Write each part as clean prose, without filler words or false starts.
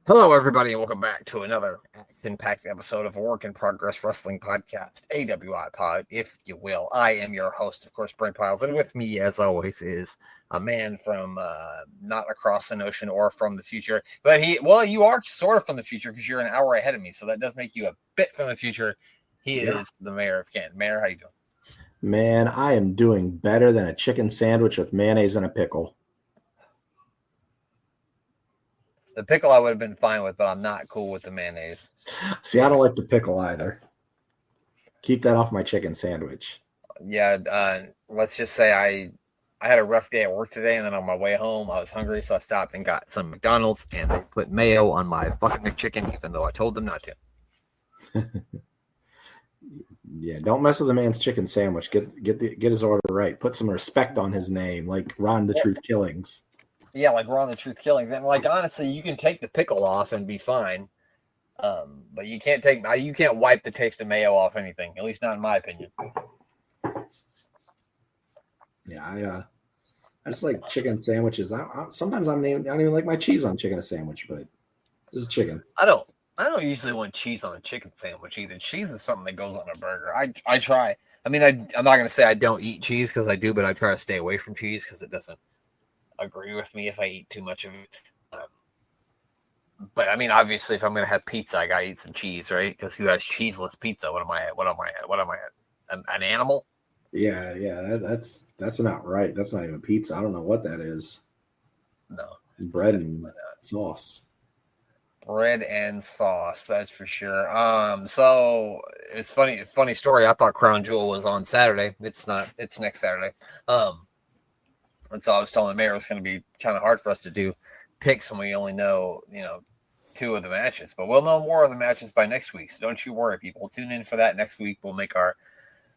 Hello, everybody, and welcome back to another action-packed episode of Work in Progress Wrestling Podcast, AWIPOD, if you will. I am your host, of course, Brent Piles, and with me, as always, is a man from not across an ocean or from the future, but you are sort of from the future because you're an hour ahead of me, so that does make you a bit from the future. He is the mayor of Canton. Mayor, how you doing? Man, I am doing better than a chicken sandwich with mayonnaise and a pickle. The pickle I would have been fine with, but I'm not cool with the mayonnaise. See, I don't like the pickle either. Keep that off my chicken sandwich. Yeah, let's just say I had a rough day at work today, and then on my way home, I was hungry, so I stopped and got some McDonald's, and they put mayo on my fucking McChicken, even though I told them not to. Yeah, don't mess with the man's chicken sandwich. Get his order right. Put some respect on his name, like Ron the Truth Killings. Yeah, like Ron the Truth Killing. Then, like, honestly, you can take the pickle off and be fine, but you can't wipe the taste of mayo off anything. At least not in my opinion. Yeah, I just like chicken sandwiches. Sometimes I don't even like my cheese on chicken sandwich, but this is chicken. I don't usually want cheese on a chicken sandwich either. Cheese is something that goes on a burger. I try. I mean, I'm not gonna say I don't eat cheese because I do, but I try to stay away from cheese because it doesn't agree with me if I eat too much of it. But I mean, obviously, if I'm gonna have pizza, I gotta eat some cheese, right? Because who has cheeseless pizza? What am I at? An animal? Yeah, that's not right. That's not even pizza. I don't know what that is. No, bread and sauce. Bread and sauce, that's for sure. So it's funny story. I thought Crown Jewel was on Saturday. It's not. It's next Saturday. And so I was telling the mayor it was going to be kind of hard for us to do picks when we only know, two of the matches. But we'll know more of the matches by next week. So don't you worry, people. Tune in for that next week. We'll make our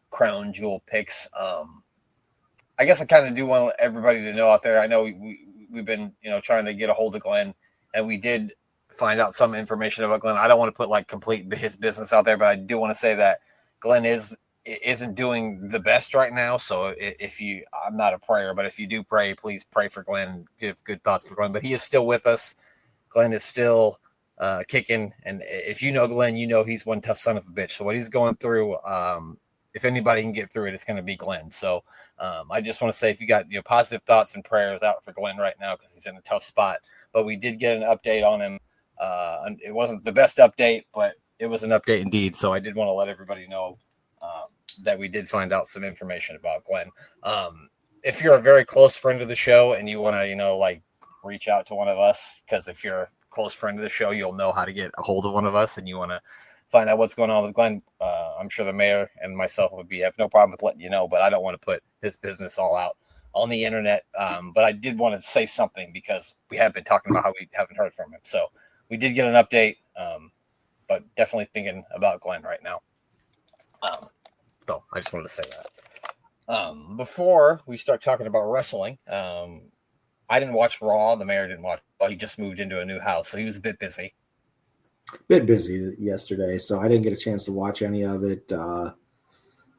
Crown Jewel picks. I guess I kind of do want everybody to know out there. I know we've been, trying to get a hold of Glenn, and we did find out some information about Glenn. I don't want to put like complete his business out there, but I do want to say that Glenn isn't doing the best right now. So I'm not a prayer, but if you do pray, please pray for Glenn. Give good thoughts for Glenn. But he is still with us. Glenn is still kicking, and if you know Glenn, you know he's one tough son of a bitch. So what he's going through, if anybody can get through it, it's going to be Glenn. So I just want to say, if you got positive thoughts and prayers out for Glenn right now, because he's in a tough spot. But we did get an update on him. It wasn't the best update, but it was an update indeed. So I did want to let everybody know that we did find out some information about Glenn. If you're a very close friend of the show and you want to, reach out to one of us, because if you're a close friend of the show, you'll know how to get a hold of one of us, and you want to find out what's going on with Glenn. I'm sure the mayor and myself have no problem with letting you know, but I don't want to put his business all out on the internet. But I did want to say something because we have been talking about how we haven't heard from him. So we did get an update, but definitely thinking about Glenn right now. So I just wanted to say that. Before we start talking about wrestling, I didn't watch Raw. The mayor didn't watch Raw. He just moved into a new house, so he was a bit busy. Bit busy yesterday, so I didn't get a chance to watch any of it.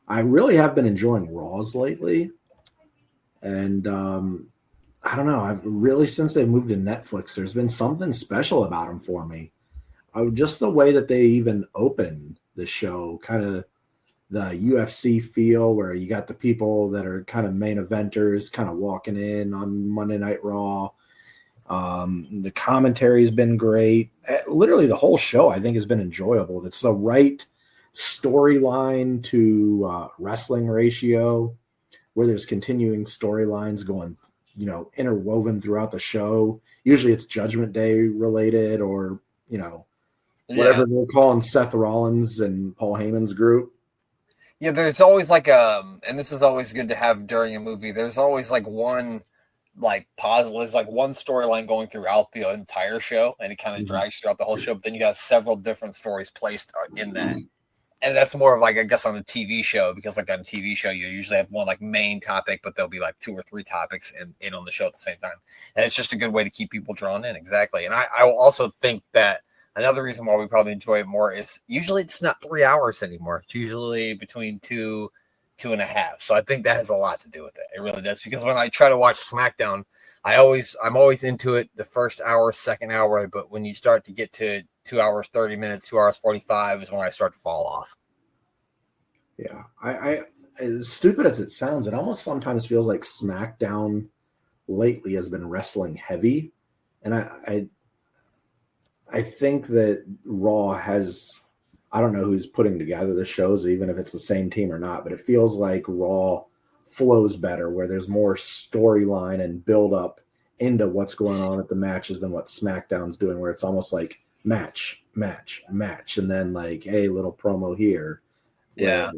I really have been enjoying Raws lately. And I don't know. I've really, since they moved to Netflix, there's been something special about them for me. Just the way that they even open the show, kind of the UFC feel, where you got the people that are kind of main eventers kind of walking in on Monday Night Raw. The commentary has been great. Literally the whole show, I think, has been enjoyable. It's the right storyline to wrestling ratio, where there's continuing storylines going, interwoven throughout the show. Usually it's Judgment Day related, or, whatever they're calling Seth Rollins and Paul Heyman's group. Yeah, there's always and this is always good to have during a movie. There's always one positive, there's one storyline going throughout the entire show, and it kind of drags throughout the whole show. But then you got several different stories placed in that. And that's more of I guess on a TV show, because on a TV show, you usually have one main topic, but there'll be 2 or 3 topics in on the show at the same time. And it's just a good way to keep people drawn in. Exactly. And I also think that another reason why we probably enjoy it more is usually it's not 3 hours anymore. It's usually between 2.5. So I think that has a lot to do with it. It really does. Because when I try to watch SmackDown, I'm always into it the first hour, second hour, but when you start to get to 2 hours 30 minutes, 2 hours 45 is when I start to fall off. Yeah, I as stupid as it sounds, it almost sometimes feels like SmackDown lately has been wrestling heavy, and I think that Raw has, I don't know who's putting together the shows, even if it's the same team or not, but it feels like Raw flows better, where there's more storyline and build up into what's going on at the matches than what SmackDown's doing, where it's almost like match, and then like a little promo here. Yeah.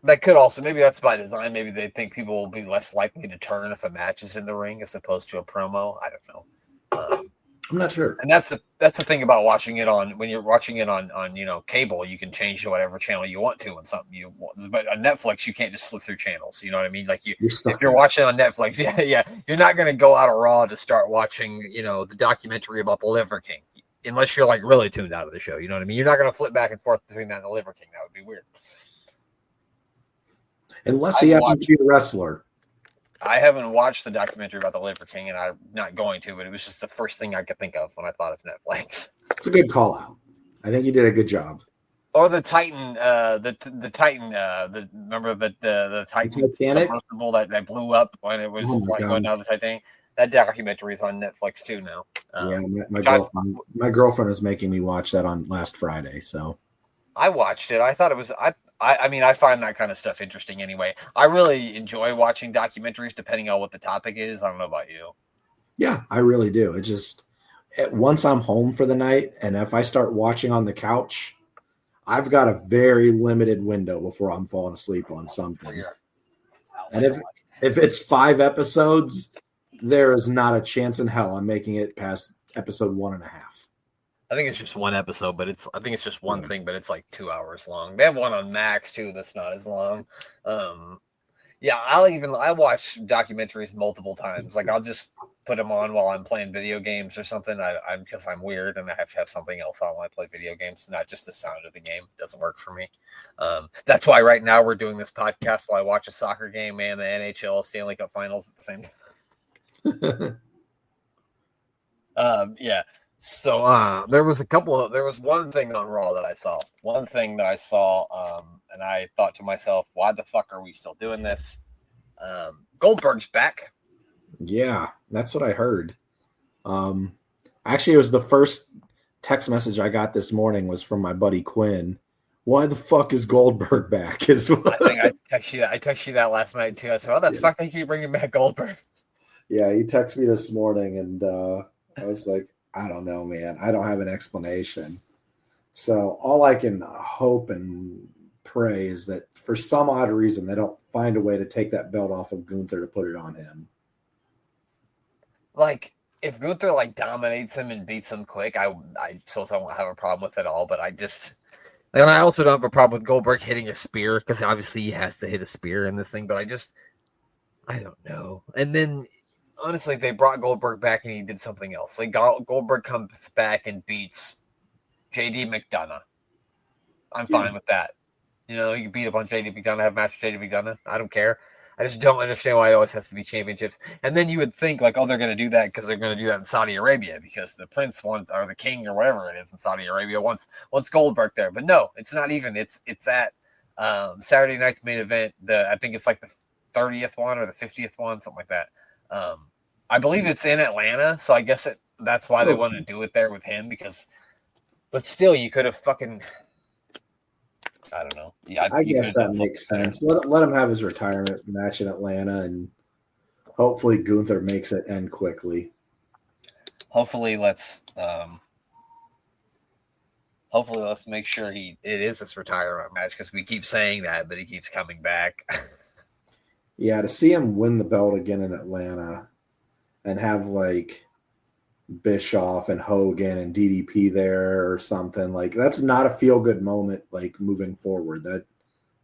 That could also, maybe that's by design. Maybe they think people will be less likely to turn if a match is in the ring as opposed to a promo. I don't know. I'm not sure. And that's the thing about watching it on, when you're watching it on cable, you can change to whatever channel you want to and something you want. But on Netflix, you can't just flip through channels. You know what I mean? Like if you're watching on Netflix, yeah, you're not going to go out of Raw to start watching, the documentary about the Liver King, unless you're like really tuned out of the show. You know what I mean? You're not going to flip back and forth between that and the Liver King. That would be weird. Unless he happens to be a wrestler. I haven't watched the documentary about the Liver King, and I'm not going to, but it was just the first thing I could think of when I thought of Netflix. It's a good call out. I think you did a good job. Or the Titan, the Titan, remember the Titan submersible that blew up when it was going down the Titanic? That documentary is on Netflix too now. Yeah, my girlfriend was making me watch that on last Friday, so I watched it. I thought it was I mean, I find that kind of stuff interesting anyway. I really enjoy watching documentaries depending on what the topic is. I don't know about you. Yeah, I really do. It just, once I'm home for the night, and if I start watching on the couch, I've got a very limited window before I'm falling asleep on something. And if it's 5 episodes, there is not a chance in hell I'm making it past episode 1.5. I think it's just one episode, but I think it's just one thing, but it's like 2 hours long. They have one on Max too that's not as long. Yeah, I watch documentaries multiple times. Like I'll just put them on while I'm playing video games or something. Because I'm weird and I have to have something else on when I play video games, not just the sound of the game. It doesn't work for me. That's why right now we're doing this podcast while I watch a soccer game and the NHL Stanley Cup Finals at the same time. Yeah. So there was one thing on Raw that I saw. And I thought to myself, why the fuck are we still doing this? Goldberg's back. Yeah, that's what I heard. Actually, it was the first text message I got this morning was from my buddy Quinn. Why the fuck is Goldberg back? I think I texted you that last night too. I said, why the fuck they keep bringing back Goldberg? Yeah, he texted me this morning, and I was like, I don't know, man. I don't have an explanation. So all I can hope and pray is that for some odd reason they don't find a way to take that belt off of Gunther to put it on him. Like, if Gunther dominates him and beats him quick, I suppose I won't have a problem with it all. But and I also don't have a problem with Goldberg hitting a spear, because obviously he has to hit a spear in this thing. But I don't know. And then, honestly, they brought Goldberg back and he did something else. Goldberg comes back and beats JD McDonough. I'm fine with that. You can beat up on JD McDonough, have a match with JD McDonough. I don't care. I just don't understand why it always has to be championships. And then you would think, they're going to do that because they're going to do that in Saudi Arabia, because the prince wants, or the king or whatever it is in Saudi Arabia wants Goldberg there. But no, it's not even. It's at Saturday night's main event. I think it's like the 30th one or the 50th one, something like that. I believe it's in Atlanta, so I guess that's why they wanted to do it there with him, but still, you could have fucking, I don't know. Yeah, I guess that makes sense. Let him have his retirement match in Atlanta, and hopefully Gunther makes it end quickly. Hopefully, let's make sure it is his retirement match, because we keep saying that, but he keeps coming back. Yeah, to see him win the belt again in Atlanta and have Bischoff and Hogan and DDP there or something, that's not a feel good moment moving forward.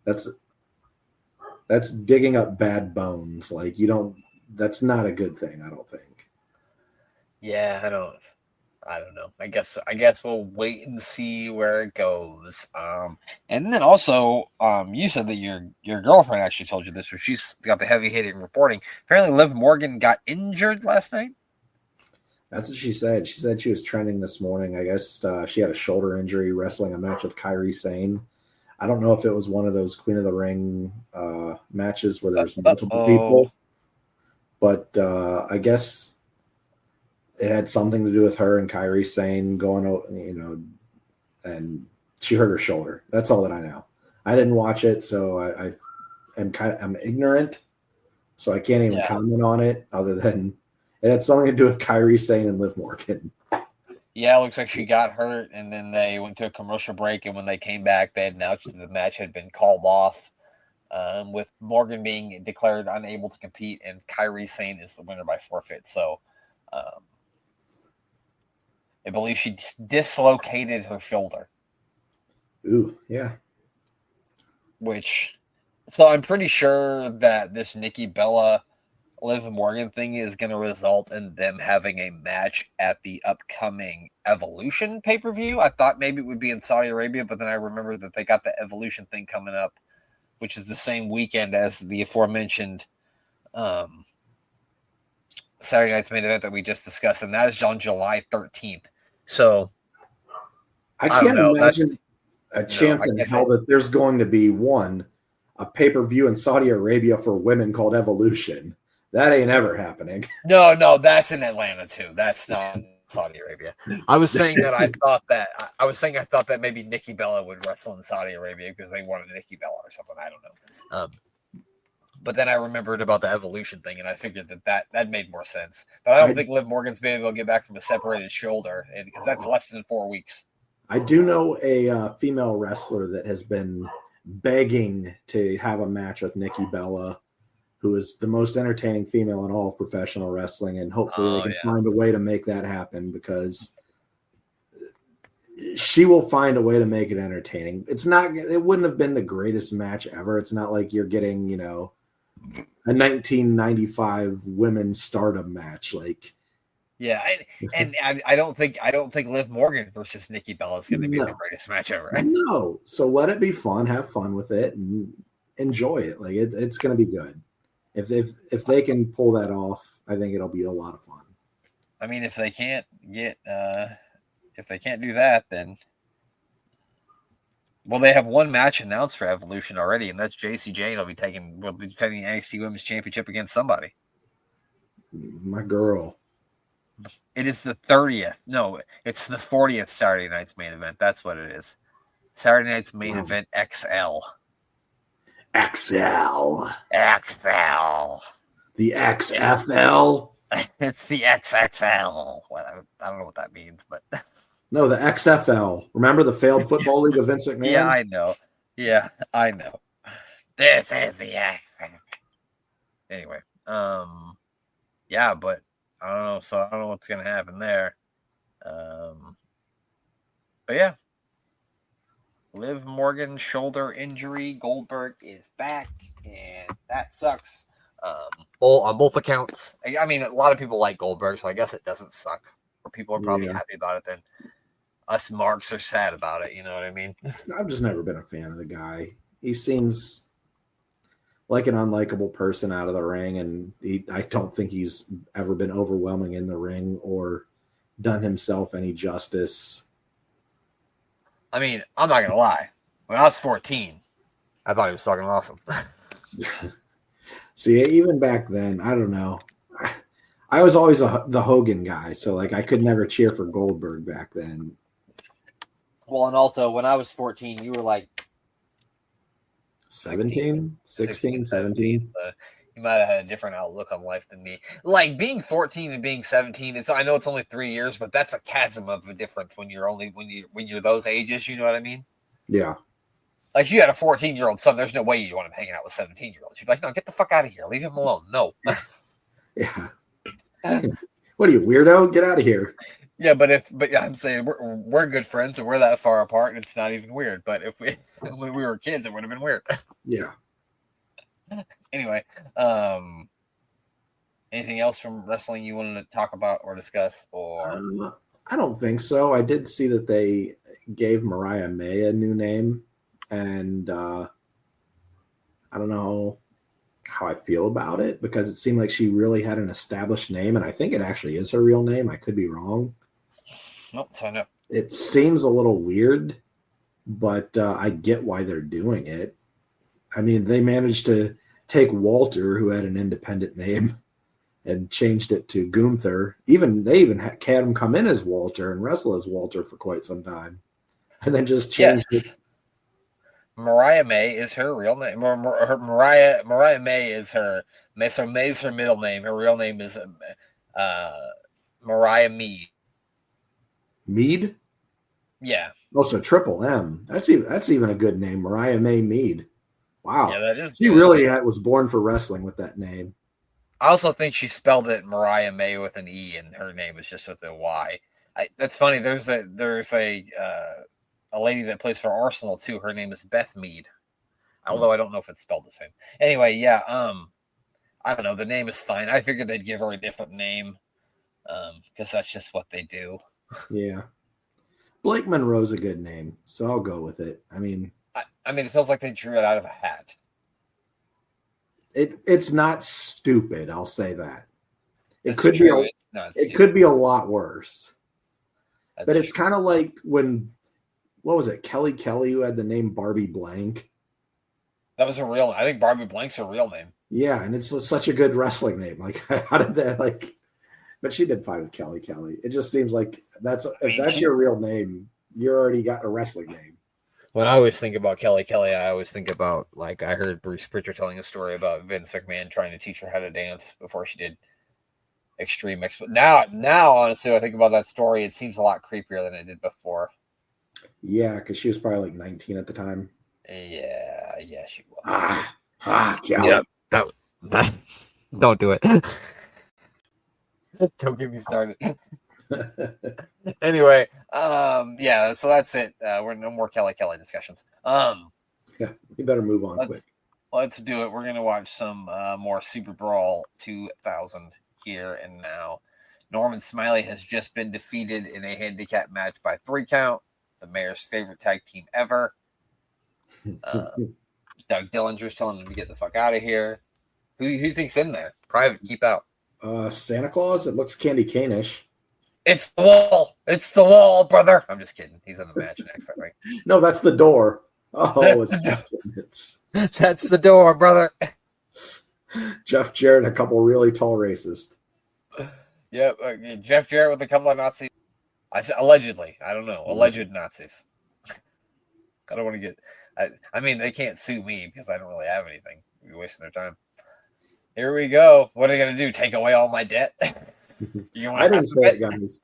That's digging up bad bones. That's not a good thing, I don't think. Yeah, I don't know. I guess we'll wait and see where it goes. And then also, you said that your girlfriend actually told you this, where she's got the heavy hitting reporting. Apparently, Liv Morgan got injured last night. That's what she said. She said she was trending this morning. I guess she had a shoulder injury wrestling a match with Kairi Sane. I don't know if it was one of those Queen of the Ring matches where there's multiple people, but I guess it had something to do with her and Kairi Sane going, and she hurt her shoulder. That's all that I know. I didn't watch it, so I'm ignorant, so I can't even comment on it other than it had something to do with Kairi Sane and Liv Morgan. Yeah, it looks like she got hurt, and then they went to a commercial break, and when they came back, they announced that the match had been called off, with Morgan being declared unable to compete, and Kairi Sane is the winner by forfeit. So, I believe she dislocated her shoulder. Ooh, yeah. So I'm pretty sure that this Nikki Bella Liv Morgan thing is going to result in them having a match at the upcoming Evolution pay-per-view. I thought maybe it would be in Saudi Arabia, but then I remember that they got the Evolution thing coming up, which is the same weekend as the aforementioned Saturday night's main event that we just discussed, and that is on July 13th. So I can't imagine a chance in hell that there's going to be a pay-per-view in Saudi Arabia for women called Evolution. That ain't ever happening. No, that's in Atlanta too. That's not Saudi Arabia. I was saying that I thought that maybe Nikki Bella would wrestle in Saudi Arabia because they wanted Nikki Bella or something. I don't know. But then I remembered about the Evolution thing, and I figured that made more sense. But I don't think Liv Morgan's been able to get back from a separated shoulder, because that's less than 4 weeks. I do know a female wrestler that has been begging to have a match with Nikki Bella, who is the most entertaining female in all of professional wrestling, and hopefully they can find a way to make that happen, because she will find a way to make it entertaining. It wouldn't have been the greatest match ever. It's not like you're getting, a 1995 women's Stardom match. Yeah, and I don't think Liv Morgan versus Nikki Bella is going to be the greatest match ever. No, so let it be fun, have fun with it, and enjoy it. It's going to be good. If they can pull that off, I think it'll be a lot of fun. I mean, if they can't do that, then they have one match announced for Evolution already, and that's JC Jane will be defending the NXT Women's Championship against somebody. My girl. It is the 30th. No, it's the 40th Saturday night's main event. That's what it is. Saturday night's main event XL. XL. The XFL. It's the XXL. Well, I don't know what that means, but no, the XFL. Remember the failed football league of Vince McMahon? Yeah, I know. This is the XFL. Anyway, yeah, but I don't know. So I don't know what's gonna happen there. But yeah. Liv Morgan shoulder injury. Goldberg is back, and that sucks. On both accounts. I mean, a lot of people like Goldberg, so I guess it doesn't suck. Or people are probably happy about it. Then us marks are sad about it. You know what I mean? I've just never been a fan of the guy. He seems like an unlikable person out of the ring, and I don't think he's ever been overwhelming in the ring or done himself any justice. I mean, I'm not gonna lie. When I was 14, I thought he was fucking awesome. See, even back then, I don't know. I was always the Hogan guy, so I could never cheer for Goldberg back then. Well, and also when I was 14, you were like 17, 16, 17. You might have had a different outlook on life than me. Like being 14 and being 17, I know it's only 3 years, but that's a chasm of a difference when you're those ages. You know what I mean? Yeah. Like you had a 14-year-old son, there's no way you want him hanging out with 17-year-olds. You'd be like, no, get the fuck out of here. Leave him alone. No. Yeah. What are you, weirdo? Get out of here. Yeah, but I'm saying we're good friends and we're that far apart, and it's not even weird. But when we were kids, it would have been weird. Yeah. Anyway, anything else from wrestling you wanted to talk about or discuss? Or I don't think so. I did see that they gave Mariah May a new name, and I don't know how I feel about it because it seemed like she really had an established name, and I think it actually is her real name. I could be wrong. Nope, so no. It seems a little weird, but I get why they're doing it. I mean, they managed to take Walter, who had an independent name, and changed it to Gunther. They even had him come in as Walter and wrestle as Walter for quite some time, and then just changed it. Mariah May is her real name. Mariah May is her. So May's her middle name. Her real name is Mariah Mead. Mead? Yeah. Also, Triple M. That's even a good name, Mariah May Mead. Wow. Yeah, that is. She really was born for wrestling with that name. I also think she spelled it Mariah May with an E, and her name is just with a Y. That's funny. There's a lady that plays for Arsenal too. Her name is Beth Mead, although I don't know if it's spelled the same. Anyway, yeah. I don't know. The name is fine. I figured they'd give her a different name, because that's just what they do. Yeah. Blake Monroe's a good name, so I'll go with it. I mean, it feels like they drew it out of a hat. It's not stupid. I'll say that. It could be a lot worse. But it's kind of like when, what was it, Kelly who had the name Barbie Blank? That was I think Barbie Blank's her real name. Yeah, and it's such a good wrestling name. Like, how did that, like, but she did fine with Kelly. It just seems like that's your real name, you're already got a wrestling name. When I always think about Kelly, I always think about, like, I heard Bruce Pritchard telling a story about Vince McMahon trying to teach her how to dance before she did Extreme Expo. Now, honestly, I think about that story, it seems a lot creepier than it did before. Yeah, because she was probably like 19 at the time. Yeah, she was. Kelly. Yeah, that don't do it. Don't get me started. Anyway, yeah, so that's it. We're no more Kelly discussions. Yeah, we better move on quick. Let's do it. We're gonna watch some more Superbrawl 2000 here and now. Norman Smiley has just been defeated in a handicap match by 3 count. The mayor's favorite tag team ever. Doug Dillinger's telling him to get the fuck out of here. Who do you think's in there? Private, keep out. Santa Claus. It looks Candy Cane-ish. It's the wall. It's the wall, brother. I'm just kidding. He's in the match next, I think. No, that's the door. Oh, that's the door, brother. Jeff Jarrett, a couple really tall racists. Yep, Jeff Jarrett with a couple of Nazis. I said allegedly. I don't know. Alleged Nazis. I don't want to get. I mean, they can't sue me because I don't really have anything. You're wasting their time. Here we go. What are they going to do? Take away all my debt? I didn't say it, guys.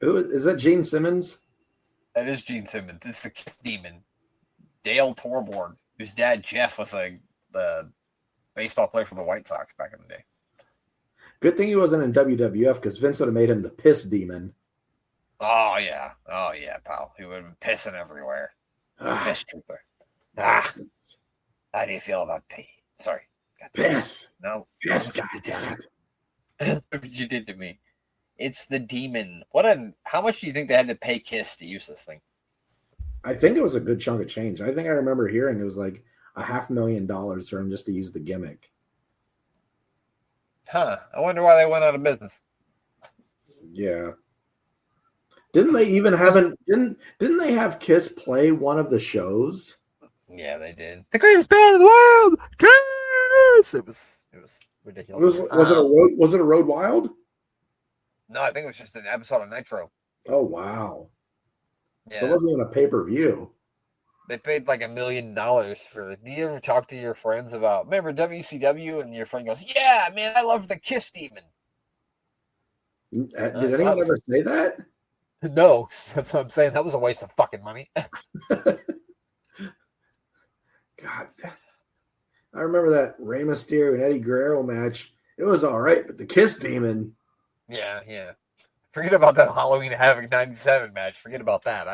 Who is that? Gene Simmons? That is Gene Simmons. It's the Kiss Demon, Dale Torborg, whose dad Jeff was a baseball player for the White Sox back in the day. Good thing he wasn't in WWF because Vince would have made him the Piss Demon. Oh yeah, pal. He would have been pissing everywhere. Piss trooper. How do you feel about pee? Sorry. Piss. No. Piss, goddammit. Look what you did to me. It's the demon. How much do you think they had to pay Kiss to use this thing? I think it was a good chunk of change. I think I remember hearing it was like $500,000 for him just to use the gimmick. Huh. I wonder why they went out of business. Yeah. Didn't they even didn't they have Kiss play one of the shows? Yeah, they did. The greatest band in the world, Kiss. It was ridiculous. Was it a Road Wild? No, I think it was just an episode of Nitro. Oh wow! Yeah. So it wasn't even a pay-per-view. They paid like $1 million for. Do you ever talk to your friends about? Remember WCW? And your friend goes, "Yeah, man, I love the Kiss Demon." Did anyone ever say that? No, that's what I'm saying. That was a waste of fucking money. God, I remember that Rey Mysterio and Eddie Guerrero match. It was all right, but the Kiss Demon. Yeah. Forget about that Halloween Havoc '97 match. Forget about that.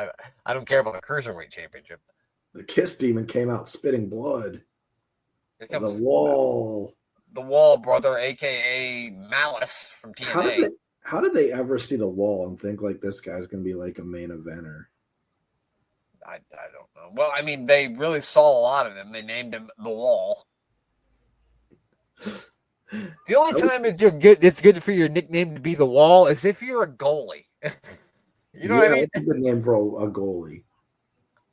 I don't care about the Cruiserweight Championship. The Kiss Demon came out spitting blood. The wall. the Wall brother, aka Malice from TNA. How did they ever see the Wall and think like this guy's going to be like a main eventer? I don't know. Well, I mean, they really saw a lot of him. They named him the Wall. The only time it's good for your nickname to be the Wall is if you're a goalie. You know what I mean? It's a good name for a goalie.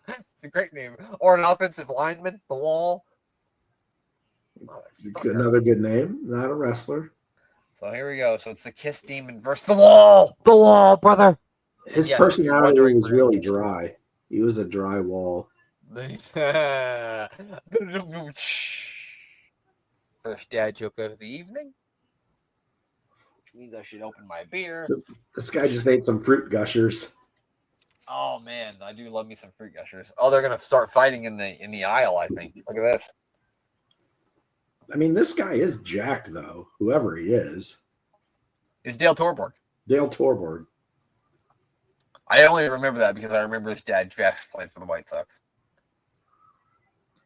It's a great name. Or an offensive lineman, the Wall. Another good name, not a wrestler. So here we go. So it's the Kiss Demon versus the Wall. The Wall, brother. His personality was really dry. He was a dry wall. First dad joke of the evening. Which means I should open my beer. This guy just ate some fruit gushers. Oh man, I do love me some fruit gushers. Oh, they're gonna start fighting in the aisle, I think. Look at this. I mean, this guy is jacked though, whoever he is. It's Dale Torborg. Dale Torborg. I only remember that because I remember his dad Jeff played for the White Sox.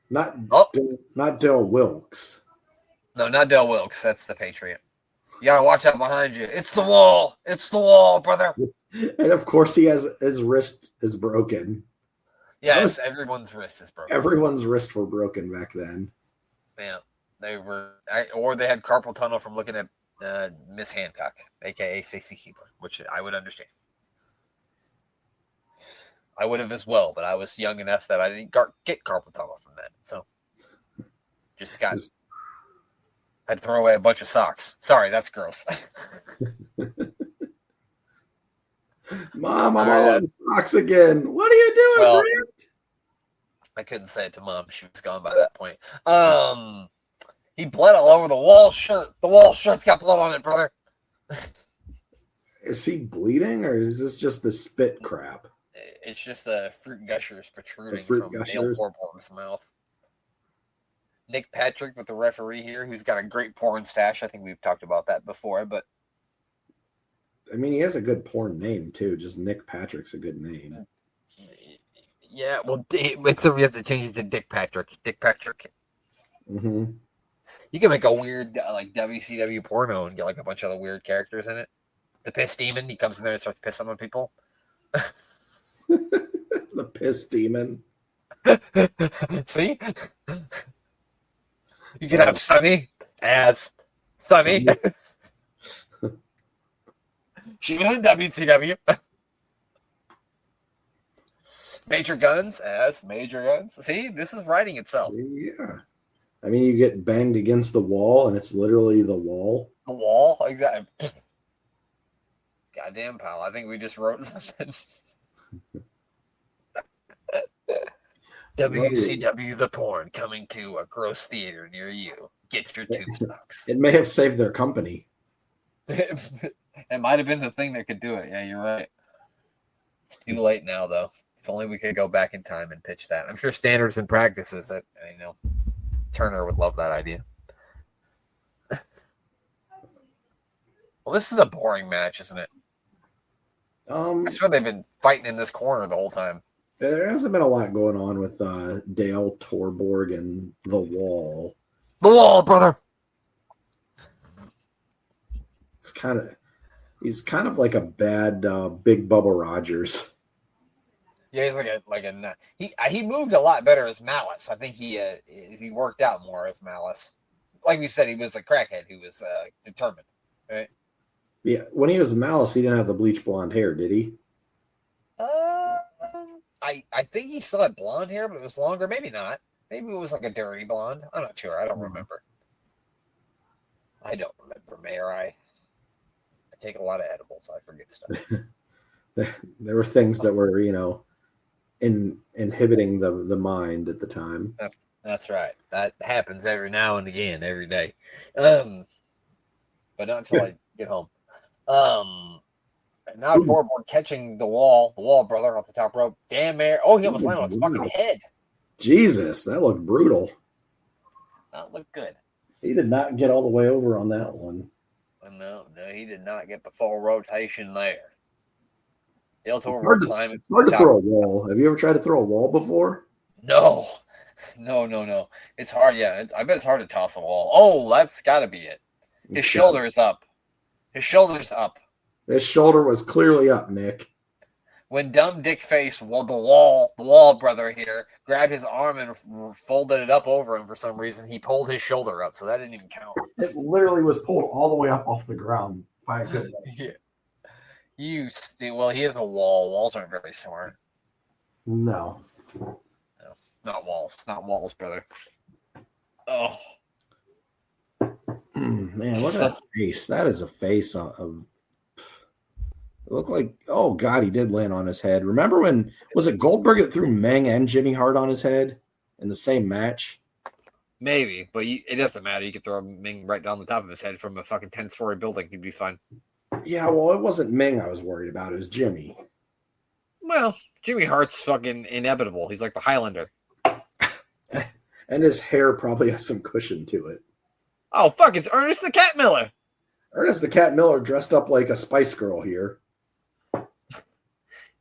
Not Dale Wilkes. No, not Dale Wilkes. That's the Patriot. You gotta watch out behind you. It's the Wall. It's the Wall, brother. And of course, he has his wrist is broken. Yes, everyone's wrist is broken. Everyone's wrists were broken back then. Yeah, they were, or they had carpal tunnel from looking at Miss Hancock, aka Stacy Keebler, which I would understand. I would have as well, but I was young enough that I didn't get carpal tunnel from that. So had to throw away a bunch of socks. Sorry, that's gross. Mom, I'm all out of socks again. What are you doing, Brent? I couldn't say it to Mom. She was gone by that point. He bled all over the Wall shirt. The Wall shirt's got blood on it, brother. Is he bleeding, or is this just the spit crap? It's just the fruit gushers protruding from Dale Torborg's mouth. Nick Patrick with the referee here, who's got a great porn stash. I think we've talked about that before, but I mean, he has a good porn name too. Just Nick Patrick's a good name. Yeah, well, so we have to change it to Dick Patrick. Dick Patrick. Mm-hmm. You can make a weird like WCW porno and get like a bunch of other weird characters in it. The Piss Demon, he comes in there and starts pissing on people. The Piss Demon. See? You can have Sunny as Sunny. She was in WCW. Major Guns as Major Guns. See, this is writing itself. Yeah. I mean, you get banged against the wall, and it's literally the wall. The Wall? Exactly. Goddamn, pal. I think we just wrote something. WCW The Porn coming to a gross theater near you. Get your tube socks. It may have saved their company. It might have been the thing that could do it. Yeah, you're right. It's too late now, though. If only we could go back in time and pitch that. I'm sure Standards and Practices that Turner would love that idea. Well, this is a boring match, isn't it? I swear they've been fighting in this corner the whole time. There hasn't been a lot going on with Dale Torborg and the Wall. The Wall, brother. He's kind of like a bad Big Bubba Rogers. Yeah, he's he moved a lot better as Malice. I think he worked out more as Malice. Like we said, he was a crackhead who was determined, right? Yeah, when he was Malice, he didn't have the bleach blonde hair, did he? I think he still had blonde hair, but it was longer. Maybe not. Maybe it was like a dirty blonde. I'm not sure. I don't remember. Mayor. I take a lot of edibles. I forget stuff. There were things that were, inhibiting the mind at the time. That's right. That happens every now and again, every day. But not until I get home. And now Torborg catching the wall brother off the top rope. Damn air. Oh, he almost landed on his fucking head. Jesus, that looked brutal. That looked good. He did not get all the way over on that one. No, he did not get the full rotation there. Dale Torborg climbing. It's hard to throw a wall. Have you ever tried to throw a wall before? No. No. It's hard. Yeah, I bet it's hard to toss a wall. Oh, that's got to be it. His shoulder is up. His shoulder's up. His shoulder was clearly up, Nick. When dumb dick face, the wall brother here, grabbed his arm and folded it up over him for some reason, he pulled his shoulder up, so that didn't even count. It literally was pulled all the way up off the ground by a good leg. Yeah. Well, he is a wall. Walls aren't very smart. No. Not walls, brother. Oh. Man, look at that face. That is a face of it looked like, oh God, he did land on his head. Remember when, was it Goldberg that threw Meng and Jimmy Hart on his head in the same match? Maybe, but it doesn't matter. You could throw Meng right down the top of his head from a fucking 10-story building. He'd be fine. Yeah, well, it wasn't Meng I was worried about. It was Jimmy. Well, Jimmy Hart's fucking inevitable. He's like the Highlander. And his hair probably has some cushion to it. Oh, fuck, it's Ernest the Cat Miller. Ernest the Cat Miller dressed up like a Spice Girl here.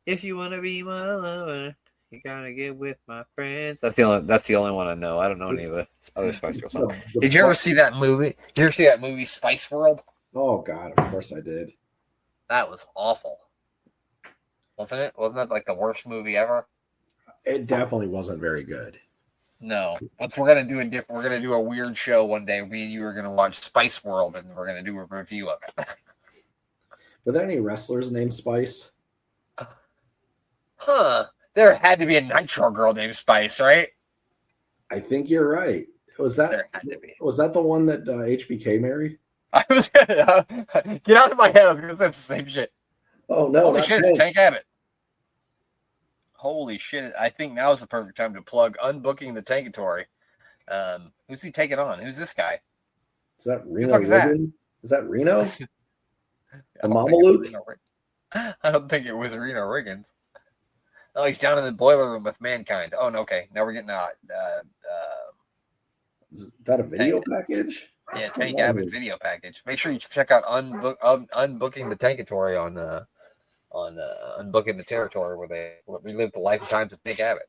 If you want to be my lover, you gotta get with my friends. That's the only one I know. I don't know any of the other Spice Girl songs. Did you ever see that movie? Did you ever see that movie Spice World? Oh God, of course I did. That was awful. Wasn't it? Wasn't that like the worst movie ever? It definitely wasn't very good. No. But we're gonna do a weird show one day. Me and you are gonna watch Spice World and we're gonna do a review of it. Were there any wrestlers named Spice? Huh. There had to be a Nitro girl named Spice, right? I think you're right. There had to be. Was that the one that HBK married? I was gonna get out of my head. I was gonna say the same shit. Oh no! Holy shit! It's Tank Abbott. Holy shit! I think now is the perfect time to plug Unbooking the Tankatory. Who's he taking on? Who's this guy? Is that Reno? Is that Reno? The Mamaluke? I don't think it was Reno Riggins. Oh, he's down in the boiler room with Mankind. Oh, no, okay. Now we're getting out. Is that a video package? Yeah, Tank Abbott video package. Make sure you check out Unbooking the Tankatory on Unbooking the Territory, where they relive the life and times of Tank Abbott.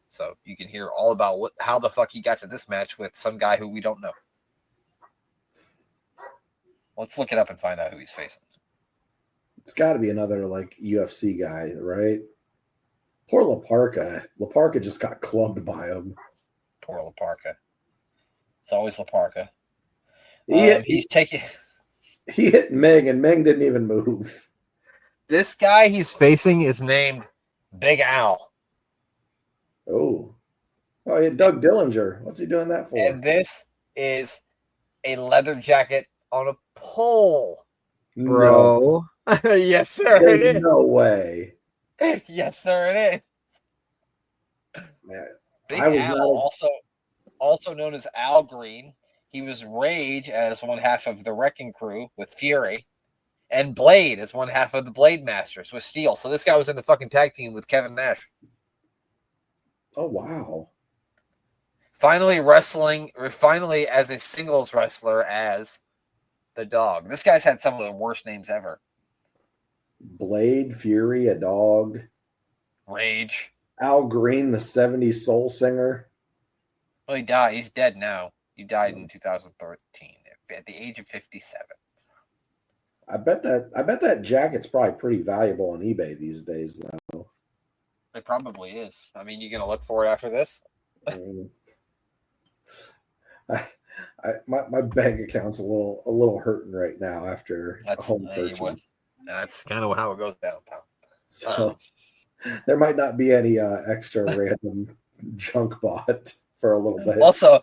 So you can hear all about how the fuck he got to this match with some guy who we don't know. Let's look it up and find out who he's facing. It's got to be another like UFC guy, right? Poor Laparca. Laparca just got clubbed by him. Poor Laparca. It's always Laparca. He hit Meng, and Meng didn't even move. This guy he's facing is named Big Al. Oh, yeah, Doug Dillinger. What's he doing that for? And this is a leather jacket on a pole, bro. No. Yes, sir. There's it is. No way. Yes, sir, it is. Man, Big Al, also known as Al Green. He was Rage as one half of the Wrecking Crew with Fury, and Blade as one half of the Blade Masters with Steel. So this guy was in the fucking tag team with Kevin Nash. Oh, wow. Finally as a singles wrestler as the Dog. This guy's had some of the worst names ever. Blade, Fury, a dog. Rage. Al Green, the 70s soul singer. Well, he died. He's dead now. He died in 2013 at the age of 57. I bet that jacket's probably pretty valuable on eBay these days, though. It probably is. I mean, you gonna look for it after this? My bank account's a little hurting right now after a home purchase. That's kind of how it goes down, pal. So there might not be any extra random junk bought for a little bit. Also,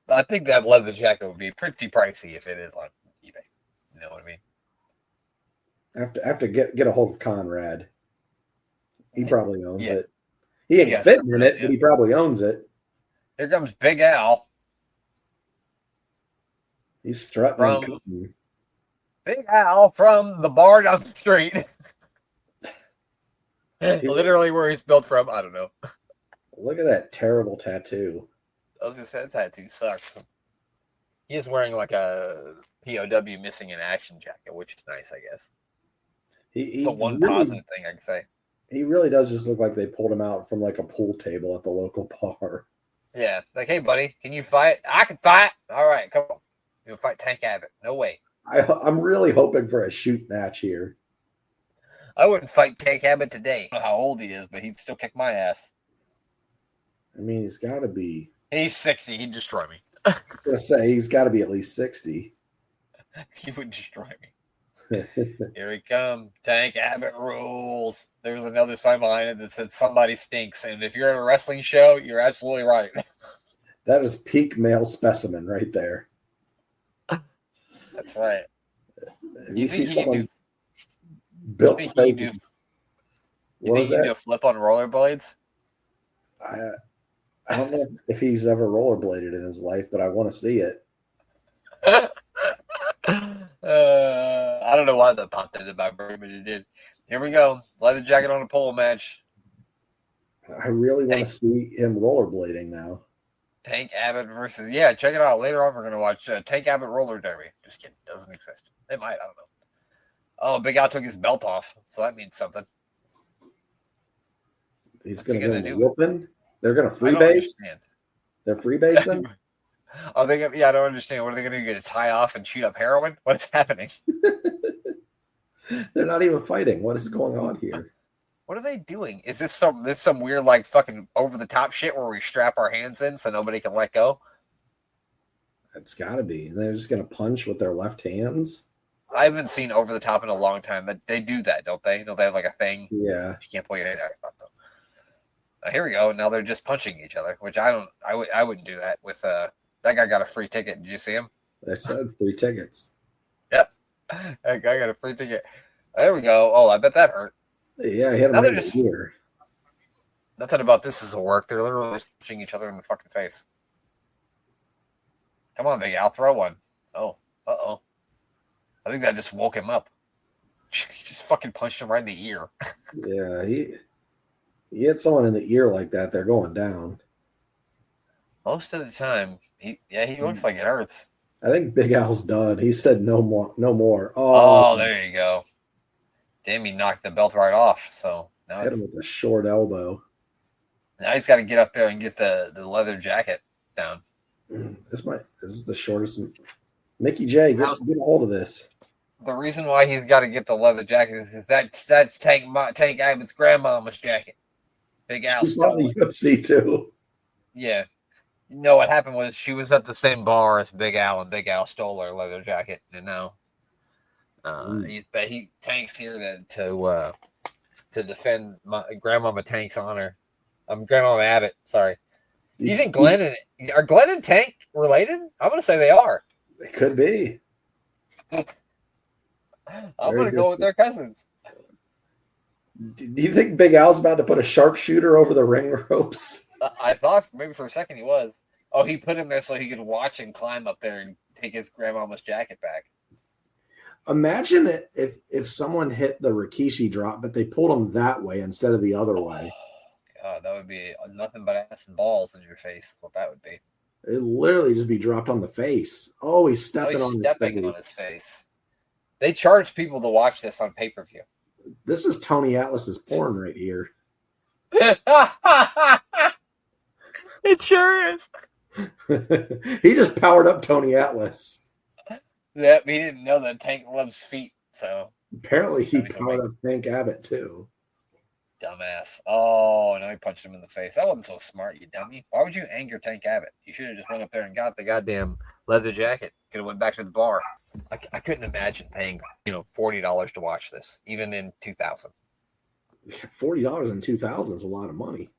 I think that leather jacket would be pretty pricey if it is on eBay. You know what I mean? I have to get a hold of Conrad. He probably owns it. He ain't fitting in it, but he probably owns it. Here comes Big Al. He's strutting. Big Al from the bar down the street. Literally where he's built from. I don't know. Look at that terrible tattoo. I was going to say that tattoo sucks. He is wearing like a POW missing in action jacket, which is nice, I guess. It's the one positive thing I can say. He really does just look like they pulled him out from like a pool table at the local bar. Yeah, like, hey, buddy, can you fight? I can fight. All right, come on. You'll fight Tank Abbott. No way. I'm really hoping for a shoot match here. I wouldn't fight Tank Abbott today. I don't know how old he is, but he'd still kick my ass. I mean, he's got to be. He's 60. He'd destroy me. I was gonna say he's got to be at least 60. He would destroy me. Here he comes. Tank Abbott rules. There's another sign behind it that said somebody stinks. And if you're at a wrestling show, you're absolutely right. That is peak male specimen right there. That's right. If you see someone built you like think you can do a flip on rollerblades? I don't know if he's ever rollerbladed in his life, but I want to see it. I don't know why that popped into my brain, but it did. Here we go. Leather jacket on a pole match. I really want to see him rollerblading now. Tank Abbott versus, yeah, check it out. Later on, we're going to watch Tank Abbott roller derby. Just kidding. Doesn't exist. It might. I don't know. Oh, Big Al took his belt off, so that means something. He's going to do whooping. They're going to freebase. They're freebasing. Oh, they gonna, yeah, I don't understand. What are they going to do? Get a tie off and shoot up heroin? What is happening? They're not even fighting. What is going on here? What are they doing? Is this some weird like fucking over the top shit where we strap our hands in so nobody can let go? It's got to be. They're just going to punch with their left hands. I haven't seen over the top in a long time. But they do that, don't they? Don't they have like a thing? Yeah. You can't pull your head out. Here we go. Now they're just punching each other, which I wouldn't do that with that guy got a free ticket. Did you see him? They said free tickets. Yep. That guy got a free ticket. There we go. Oh, I bet that hurt. Yeah, he had him right here. Nothing about this is a work. They're literally punching each other in the fucking face. Come on, Big Al, throw one. Oh, uh-oh. I think that just woke him up. He just fucking punched him right in the ear. Yeah, he hit someone in the ear like that, they're going down. Most of the time, he looks like it hurts. I think Big Al's done. He said no more. Oh, there you go. Damn, he knocked the belt right off. So now hit him with a short elbow. Now he's got to get up there and get the leather jacket down. This is the shortest. Mickey J, get a hold of this. The reason why he's got to get the leather jacket is that's Tank Abbott's grandmama's jacket. Big Al stole it. UFC too. Yeah. You know what happened was she was at the same bar as Big Al, and Big Al stole her leather jacket. And now Tank's here to defend Grandmama Tank's honor. Grandmama Abbott. Sorry. Do you think Glenn and Tank related? I'm going to say they are. They could be. I'm going to go with their cousins. Do you think Big Al's about to put a sharpshooter over the ring ropes? I thought maybe for a second he was. Oh, he put him there so he could watch and climb up there and take his grandmama's jacket back. Imagine if someone hit the Rikishi drop, but they pulled him that way instead of the other way. God, that would be nothing but ass and balls in your face. What that would be. It'd literally just be dropped on the face. Oh, he's stepping on his face. They charge people to watch this on pay-per-view. This is Tony Atlas's porn right here. It sure is. He just powered up Tony Atlas. Yep, he didn't know that Tank loves feet, so apparently he powered up Tank Abbott too. Dumbass. Oh, now he punched him in the face. That wasn't so smart, you dummy. Why would you anger Tank Abbott? You should have just went up there and got the goddamn leather jacket. Could have went back to the bar. I couldn't imagine paying, $40 to watch this, even in 2000. $40 in 2000 is a lot of money.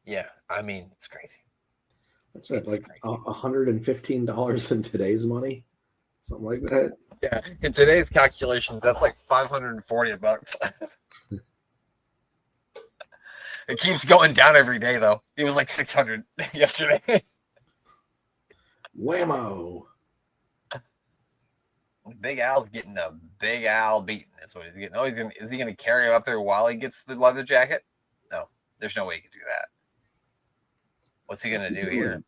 Yeah, I mean, it's crazy. That's like $115 in today's money, something like that. Yeah, in today's calculations, that's like $540. It keeps going down every day, though. It was like 600 yesterday. Whammo! Big Al's getting a Big Al beating. That's what he's getting. Oh, is he gonna carry him up there while he gets the leather jacket? No, there's no way he can do that. What's he gonna do here?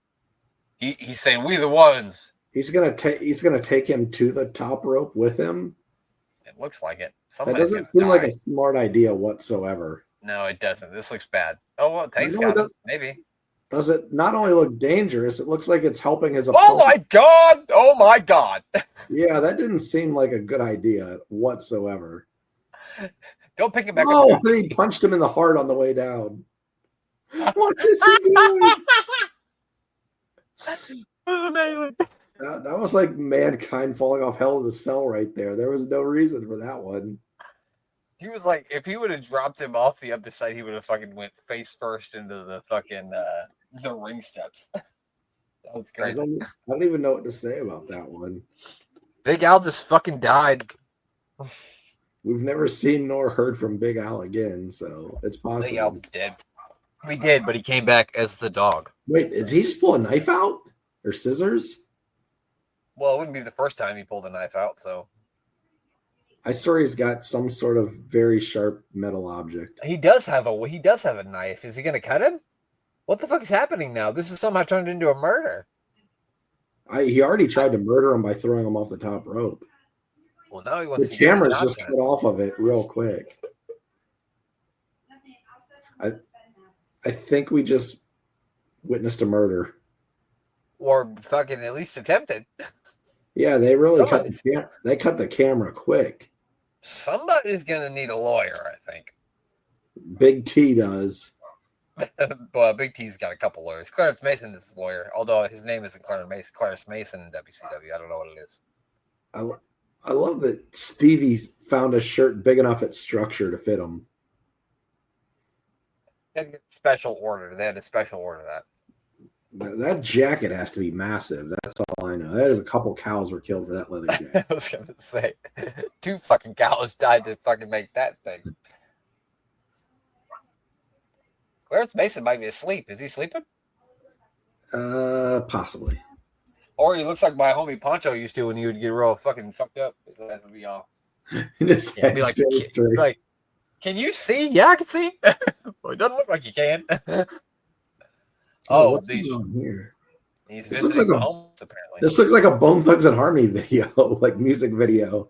He's saying we the ones. He's gonna take him to the top rope with him. It looks like it. That doesn't seem like a smart idea whatsoever. No, it doesn't. This looks bad. Oh well, Tank's got him. Maybe. does it not only look dangerous, it looks like it's helping his opponent. Oh my God! Oh my God! Yeah, that didn't seem like a good idea whatsoever. Don't pick him back up. Oh, he punched him in the heart on the way down. What is he doing? That was amazing. That was like Mankind falling off Hell in the Cell right there. There was no reason for that one. He was like, if he would have dropped him off the other side, he would have fucking went face first into the fucking the ring steps. That was crazy. I don't even know what to say about that one. Big Al just fucking died. We've never seen nor heard from Big Al again, so it's possible. Big Al's dead. We did, but he came back as the dog. Wait, did he just pull a knife out? Or scissors? Well, it wouldn't be the first time he pulled a knife out, so. I swear he's got some sort of very sharp metal object. He does have a knife. Is he going to cut him? What the fuck is happening now? This is somehow turned into a murder. He already tried to murder him by throwing him off the top rope. Well, now he wants the camera's just cut off of it real quick. I think we just witnessed a murder. Or fucking at least attempted. Yeah, they really cut the camera quick. Somebody's going to need a lawyer, I think. Big T does. Well, Big T's got a couple lawyers. Clarence Mason is his lawyer, although his name isn't Clarence Mason in WCW. I don't know what it is. I love that Stevie found a shirt big enough at Structure to fit him. They had a special order. They had a special order that. That jacket has to be massive. That's all I know. A couple cows were killed for that leather jacket. I was going to say, 2 fucking cows died to fucking make that thing. Clarence Mason might be asleep. Is he sleeping? Possibly. Or he looks like my homie Poncho used to when he would get real fucking fucked up. That would be all. Just be like, can you see? Yeah, I can see. Well, it doesn't look like you can. What's going on here? He's visiting the homeless, apparently. This looks like a Bone Thugs and Harmony video, like music video.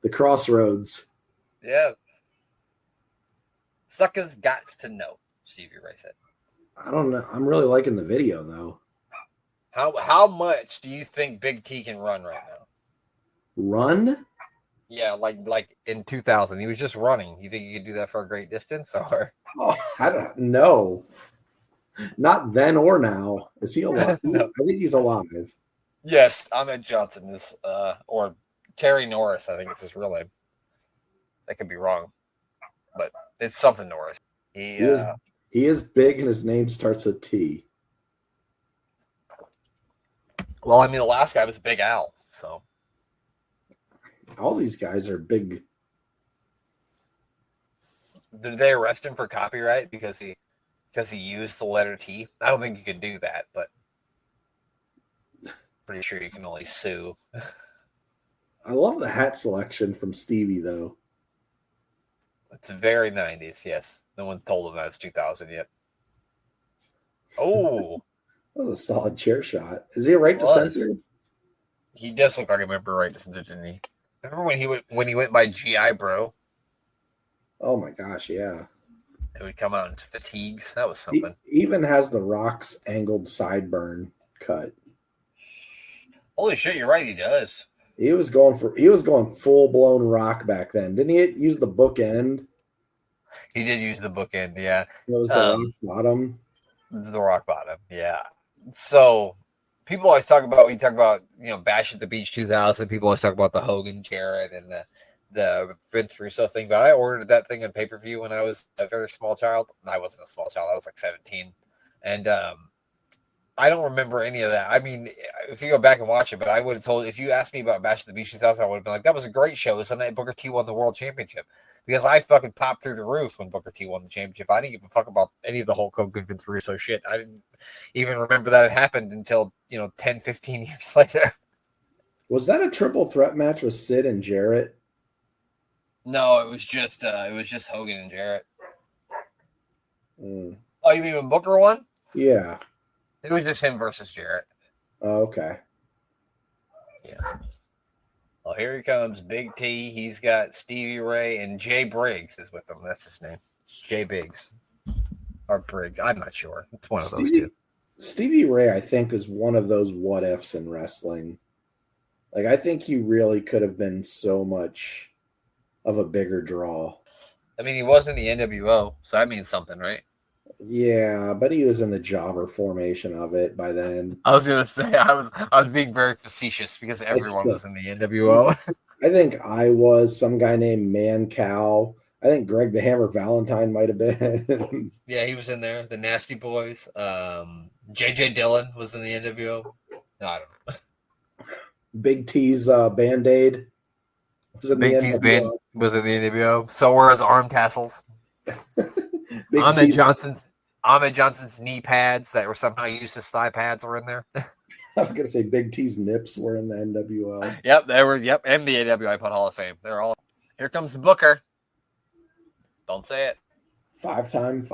The Crossroads. Yeah. Suckers gots to know, Stevie Ray said. I don't know. I'm really liking the video, though. How much do you think Big T can run right now? Run? Yeah, like in 2000. He was just running. You think you could do that for a great distance? Or? Oh, I don't know. Not then or now. Is he alive? No. I think he's alive. Yes, Ahmed Johnson is, or Terry Norris, I think it's his real name. I could be wrong, but it's something Norris. He is big, and his name starts with T. Well, I mean, the last guy was Big Al, so. All these guys are big. Did they arrest him for copyright because he used the letter T? I don't think you could do that, but pretty sure you can only sue. I love the hat selection from Stevie, though. It's very 90s, yes. No one told him that it's 2000 yet. Oh. That was a solid chair shot. Is he a right to censor? He does look like a member of right to censor, didn't he? Remember when he went by GI Bro? Oh my gosh, yeah. It would come out into fatigues. That was something. He even has the Rock's angled sideburn cut. Holy shit, you're right, he does. He was going full blown Rock back then. Didn't he use the bookend? He did use the bookend, yeah. It was the rock bottom. The rock bottom, yeah. So people always talk about, when you talk about, Bash at the Beach 2000, people always talk about the Hogan, Jarrett, and the Vince Russo thing. But I ordered that thing on pay-per-view when I was a very small child. I wasn't a small child. I was like 17. And I don't remember any of that. I mean, if you go back and watch it, but I would have told, if you asked me about Bash at the Beach 2000, I would have been like, that was a great show. It was the night Booker T won the world championship. Because I fucking popped through the roof when Booker T won the championship. I didn't give a fuck about any of the Hulk Hogan, Vince Russo shit. I didn't even remember that it happened until, 10, 15 years later. Was that a triple threat match with Sid and Jarrett? No, it was just Hogan and Jarrett. Mm. Oh, you mean when Booker won? Yeah. It was just him versus Jarrett. Oh, okay. Yeah. Well, here he comes, Big T. He's got Stevie Ray, and Jay Briggs is with him. That's his name. Jay Biggs. Or Briggs. I'm not sure. It's one of those two. Stevie Ray, I think, is one of those what ifs in wrestling. Like, I think he really could have been so much of a bigger draw. I mean, he was in the NWO, so that means something, right? Yeah, but he was in the jobber formation of it by then. I was gonna say I was being very facetious because everyone was in the NWO. I think I was some guy named Man Cow. I think Greg the Hammer Valentine might have been. Yeah, he was in there. The Nasty Boys. JJ Dillon was in the NWO. No, I don't know. Big T's Band-Aid was in Big the T's band NWO. was in the NWO. So were his arm tassels. Big Ahmed T's, Johnson's knee pads that were somehow used as thigh pads were in there. I was gonna say Big T's nips were in the NWO. Yep, they were. Yep, and the AWIPOD Hall of Fame. They're all. Here comes Booker. Don't say it. Five-time.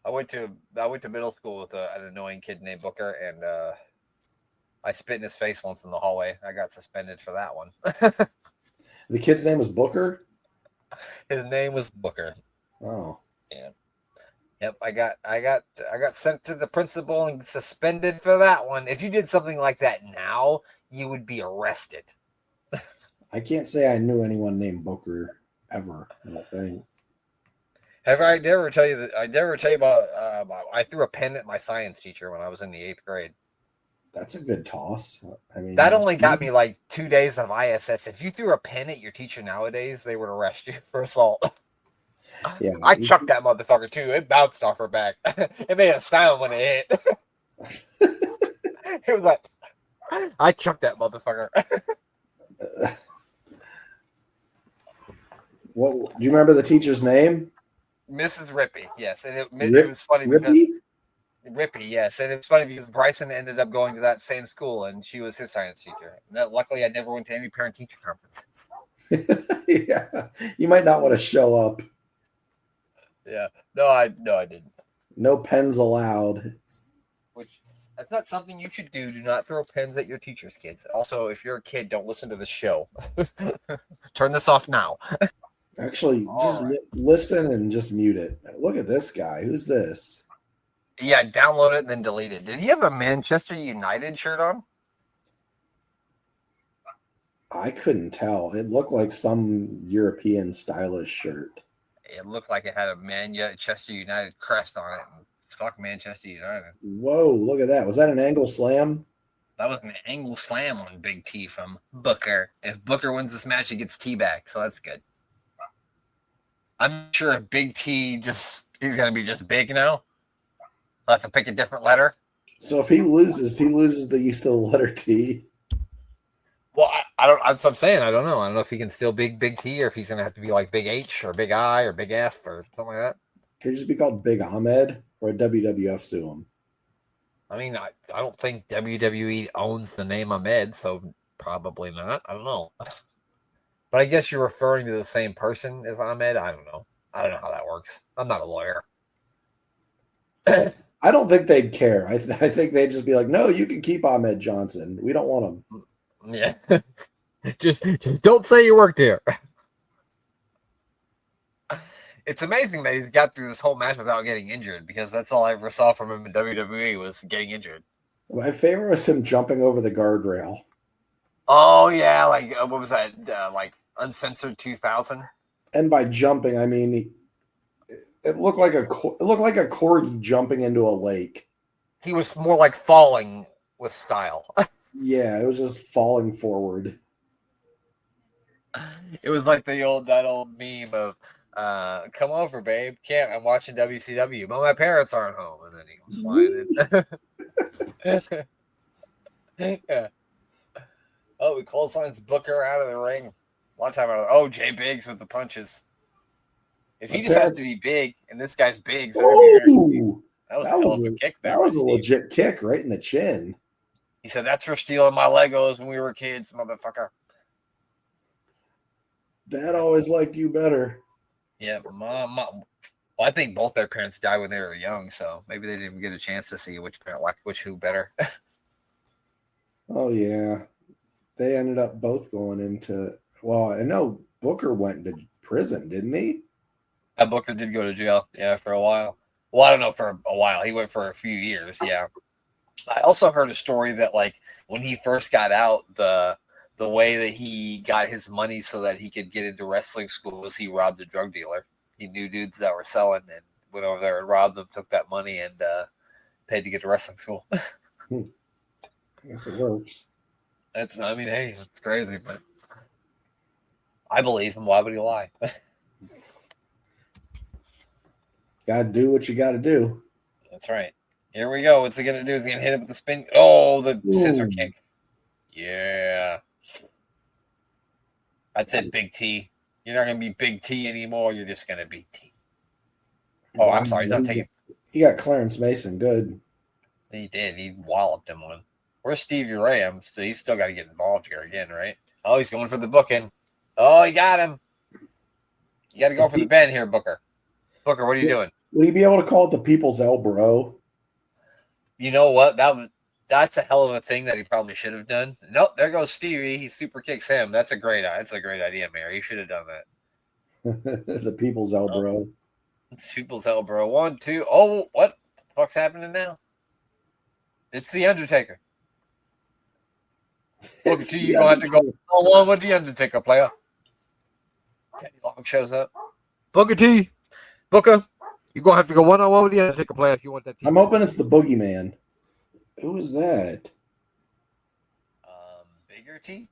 I went to middle school with an annoying kid named Booker, and I spit in his face once in the hallway. I got suspended for that one. The kid's name was Booker? His name was Booker. Oh. Yeah. Yep, I got sent to the principal and suspended for that one. If you did something like that now, you would be arrested. I can't say I knew anyone named Booker ever, I don't think. Have I never tell you that? I never tell you about I threw a pen at my science teacher when I was in the 8th grade. That's a good toss. I mean, That only got me like 2 days of ISS. If you threw a pen at your teacher nowadays, they would arrest you for assault. Yeah, I chucked that motherfucker too. It bounced off her back. It made a sound when it hit. It was like, I chucked that motherfucker. What do you remember the teacher's name? Mrs. Rippy, yes. And it was funny because Rippy, yes. And it was funny because Bryson ended up going to that same school and she was his science teacher. Luckily, I never went to any parent teacher conferences. Yeah. You might not want to show up. Yeah. No, I didn't. No pens allowed. Which that's not something you should do. Do not throw pens at your teachers, kids. Also, if you're a kid, don't listen to the show. Turn this off now. Actually, just listen and just mute it. Look at this guy. Who's this? Yeah, download it and then delete it. Did he have a Manchester United shirt on? I couldn't tell. It looked like some European stylish shirt. It looked like it had a Manchester United crest on it. Fuck Manchester United. Whoa, look at that. Was that an angle slam? That was an angle slam on Big T from Booker. If Booker wins this match, he gets T back, so that's good. I'm sure if Big T he's going to be just big now. I'll have to pick a different letter. So if he loses the use of the letter T. Well, I don't. That's what I'm saying. I don't know. I don't know if he can still Big T or if he's going to have to be like Big H or Big I or Big F or something like that. Could he just be called Big Ahmed or WWF sue him? I mean, I don't think WWE owns the name Ahmed, so probably not. I don't know. But I guess you're referring to the same person as Ahmed. I don't know. I don't know how that works. I'm not a lawyer. I don't think they'd care. I think they'd just be like, no, you can keep Ahmed Johnson. We don't want him. Yeah. just don't say you worked here. It's amazing that he got through this whole match without getting injured because that's all I ever saw from him in WWE was getting injured. My favorite was him jumping over the guardrail. Oh, yeah. Like, what was that? Like, Uncensored 2000? And by jumping, I mean, it looked like a corgi jumping into a lake. He was more like falling with style. Yeah, it was just falling forward. It was like that old meme of, come over, babe. Can't. I'm watching WCW, but my parents aren't home. And then he was flying in. Yeah. Oh, we clotheslines Booker out of the ring. A lot of time out of the Jay Biggs with the punches. If he just has to be big, and this guy's big, so that was a hell of a kick. That was a legit kick right in the chin. He said, "That's for stealing my Legos when we were kids, motherfucker." Dad always liked you better. Yeah, mom. Well, I think both their parents died when they were young, so maybe they didn't even get a chance to see which parent liked who better. Oh yeah, they ended up both going into. Well, I know Booker went to prison, didn't he? Booker did go to jail, yeah, for a while. Well, I don't know for a while. He went for a few years. Yeah. I also heard a story that like when he first got out, the way that he got his money so that he could get into wrestling school was he robbed a drug dealer. He knew dudes that were selling and went over there and robbed them, took that money, and paid to get to wrestling school. I guess it works. I mean, hey, it's crazy, but I believe him. Why would he lie? Gotta do what you gotta do. That's right. Here we go. What's he gonna do? Is he gonna hit it with the spin? Oh, the scissor kick. Yeah. That's it, Big T. You're not gonna be Big T anymore. You're just gonna be T. Oh, I'm sorry. He's not taking. He got Clarence Mason good. He did. He walloped him one. Where's Stevie Ray? He's still got to get involved here again, right? Oh, he's going for the booking. Oh, he got him. You got to go for the bend here, Booker. Booker, what are you doing? Will you be able to call it the People's Elbow? You know what? That's a hell of a thing that he probably should have done. Nope, there goes Stevie. He super kicks him. That's a great idea, Mayor. He should have done that. The People's Elbow. Oh, it's People's Elbow. 1, 2. Oh, what the fuck's happening now? It's the Undertaker. Booker T, you're going to have to go one-on-one with the Undertaker, player. Teddy Long shows up. Booker T. Booker, you're going to have to go one-on-one with the Undertaker, player, if you want that team. I'm hoping it's the Boogeyman. Who is that? Bigger T?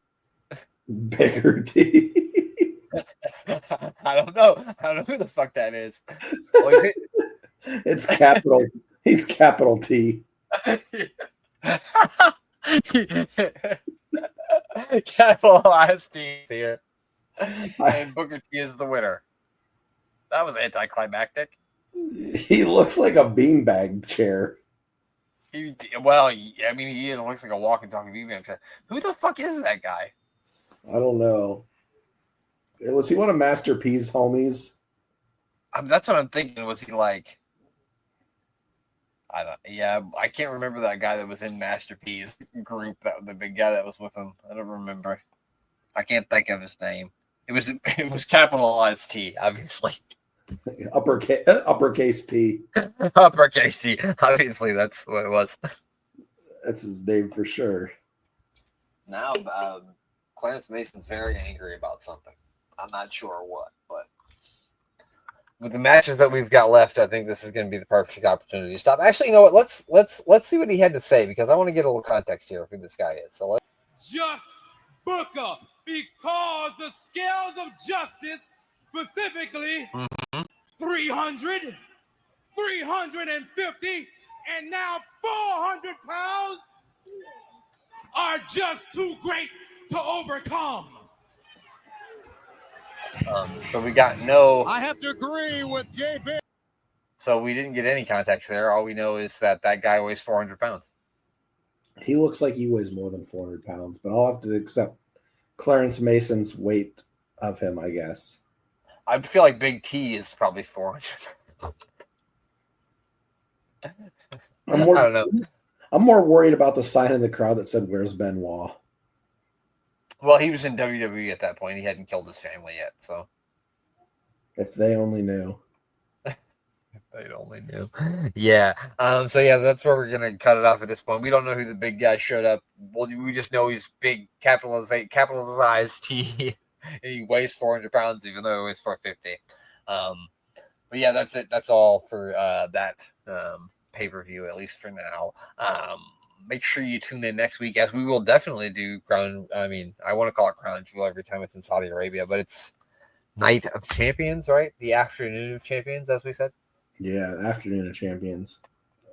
Bigger T. I don't know. I don't know who the fuck that is. Oh, it's capital. He's capital T. Capitalized T here. And Booker T is the winner. That was anticlimactic. He looks like a beanbag chair. He looks like a walking, talking beanbag chair. Who the fuck is that guy? I don't know. Was he one of Master P's homies? That's what I'm thinking. Was he like? I can't remember that guy that was in Master P's group. The big guy that was with him. I don't remember. I can't think of his name. It was capitalized T, obviously. Uppercase T. Uppercase T. Obviously, that's what it was. That's his name for sure. Now, Clarence Mason's very angry about something. I'm not sure what, but with the matches that we've got left, I think this is going to be the perfect opportunity to stop. Actually, you know what? Let's see what he had to say, because I want to get a little context here of who this guy is. So let's just Booker, because the scales of justice, specifically 300, 350, and now 400 pounds are just too great to overcome. So we got no. I have to agree with JB. So we didn't get any context there. All we know is that guy weighs 400 pounds. He looks like he weighs more than 400 pounds, but I'll have to accept Clarence Mason's weight of him, I guess. I feel like Big T is probably 400. I don't know. I'm more worried about the sign in the crowd that said, "Where's Benoit?" Well, he was in WWE at that point. He hadn't killed his family yet, so. If they only knew. They only knew. Yeah. So, yeah, that's where we're going to cut it off at this point. We don't know who the big guy showed up. Well, we just know he's big, capitalized T, and he weighs 400 pounds, even though he weighs 450. But, yeah, that's it. That's all for that pay-per-view, at least for now. Make sure you tune in next week, as we will definitely do I want to call it Crown Jewel every time it's in Saudi Arabia, but it's Night of Champions, right? The Afternoon of Champions, as we said. Yeah, Afternoon of Champions.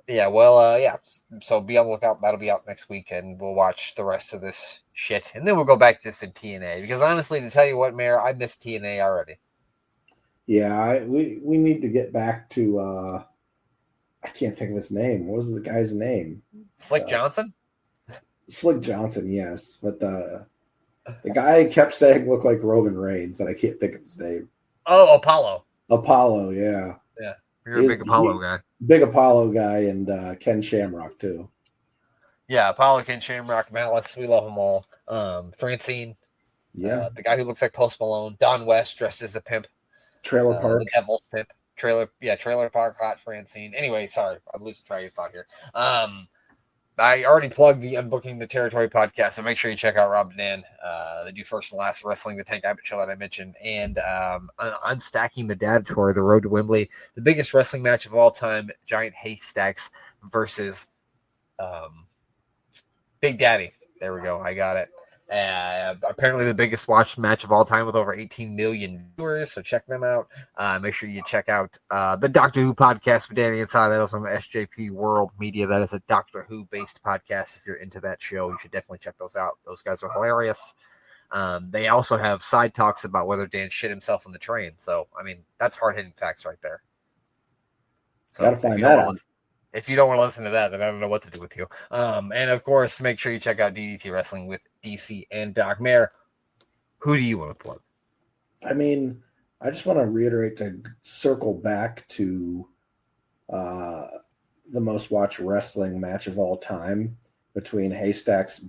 Yeah, well, yeah. So be on the lookout. That'll be out next week, and we'll watch the rest of this shit, and then we'll go back to some TNA, because honestly, to tell you what, Mayor, I missed TNA already. Yeah, we need to get back to I can't think of his name. What was the guy's name? Slick Johnson? Slick Johnson, yes. But the guy kept saying looked like Roman Reigns, and I can't think of his name. Oh, Apollo. Apollo, yeah. Yeah. You're a big Apollo guy. Big Apollo guy, and Ken Shamrock, too. Yeah, Apollo, Ken Shamrock, Malice. We love them all. Francine. Yeah. The guy who looks like Post Malone. Don West dressed as a pimp. Trailer Park. The Devil's Pimp. Trailer Park Hot Francine. Anyway, sorry, I'm losing track of thought here. I already plugged the Unbooking the Territory podcast, so make sure you check out Rob and Dan. They do First and Last Wrestling, the Tank Abbott show that I mentioned, and Unstacking the Dad Tour, the Road to Wembley, the biggest wrestling match of all time, Giant Haystacks versus Big Daddy. There we go. I got it. Apparently the biggest watched match of all time with over 18 million viewers, so check them out. Make sure you check out the Doctor Who podcast with Danny Inside. That is on SJP World Media. That is a Doctor Who based podcast. If you're into that show, you should definitely check those out. Those guys are hilarious. They also have side talks about whether Dan shit himself on the train. So, I mean, that's hard-hitting facts right there. So gotta find that out. If you don't want to listen to that, then I don't know what to do with you. And of course, make sure you check out DDT Wrestling with DC and Doc Mayer. Who do you want to plug? I mean, I just want to reiterate to circle back to the most watched wrestling match of all time between Haystacks,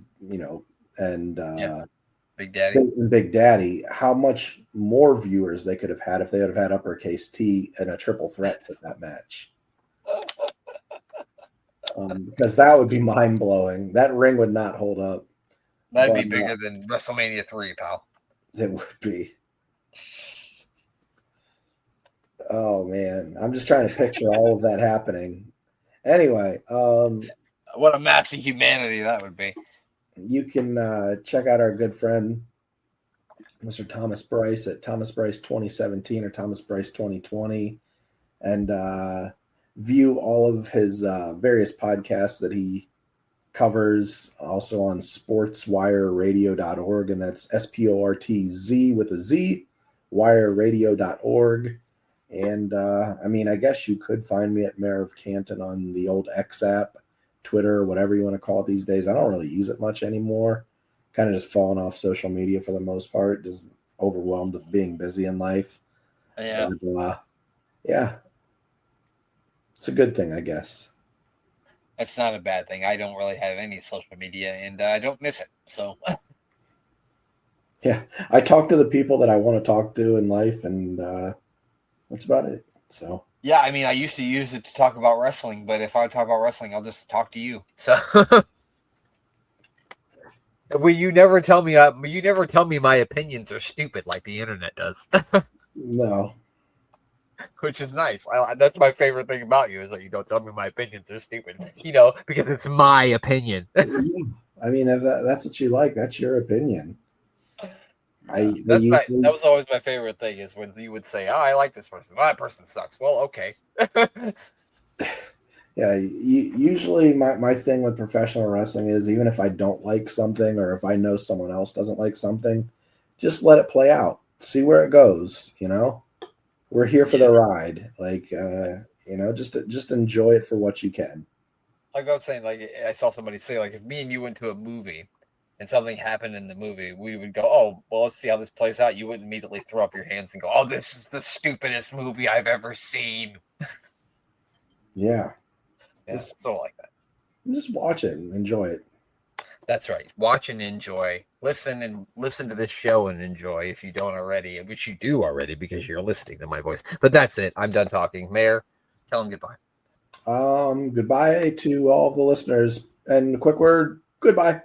and Big Daddy. How much more viewers they could have had if they would have had Uppercase T and a triple threat for that match. Because that would be mind-blowing. That ring would not hold up. That'd be bigger than WrestleMania 3, pal. It would be. Oh, man. I'm just trying to picture all of that happening. Anyway. What a massive humanity that would be. You can check out our good friend, Mr. Thomas Bryce, at Thomas Bryce 2017 or Thomas Bryce 2020. And view all of his various podcasts that he covers, also on sportswireradio.org, and that's SPORTZ with a Z, wireradio.org. And I guess you could find me at Mayor of Canton on the old X app, Twitter, whatever you want to call it these days. I don't really use it much anymore. Kind of just falling off social media for the most part, just overwhelmed with being busy in life. Yeah. And, yeah. It's a good thing, I guess. It's not a bad thing. I don't really have any social media, and I don't miss it. So, yeah, I talk to the people that I want to talk to in life, and that's about it. So, yeah, I mean, I used to use it to talk about wrestling, but if I talk about wrestling, I'll just talk to you. So, you never tell me my opinions are stupid like the internet does. No. Which is nice. That's my favorite thing about you is that you don't tell me my opinions are stupid, because it's my opinion. I mean, if that's what you like, that's your opinion. That was always my favorite thing is when you would say, "Oh, I like this person. Well, that person sucks." Well, okay. Yeah, usually my thing with professional wrestling is even if I don't like something or if I know someone else doesn't like something, just let it play out. See where it goes, We're here for the ride. Like, just enjoy it for what you can. Like I was saying, like I saw somebody say, like if me and you went to a movie and something happened in the movie, we would go, "Oh, well, let's see how this plays out." You wouldn't immediately throw up your hands and go, "Oh, this is the stupidest movie I've ever seen." Yeah. Just sort of like that. Just watch it and enjoy it. That's right. Watch and enjoy. Listen to this show and enjoy if you don't already, which you do already because you're listening to my voice. But that's it. I'm done talking. Mayor, tell them goodbye. Goodbye to all of the listeners. And a quick word, goodbye.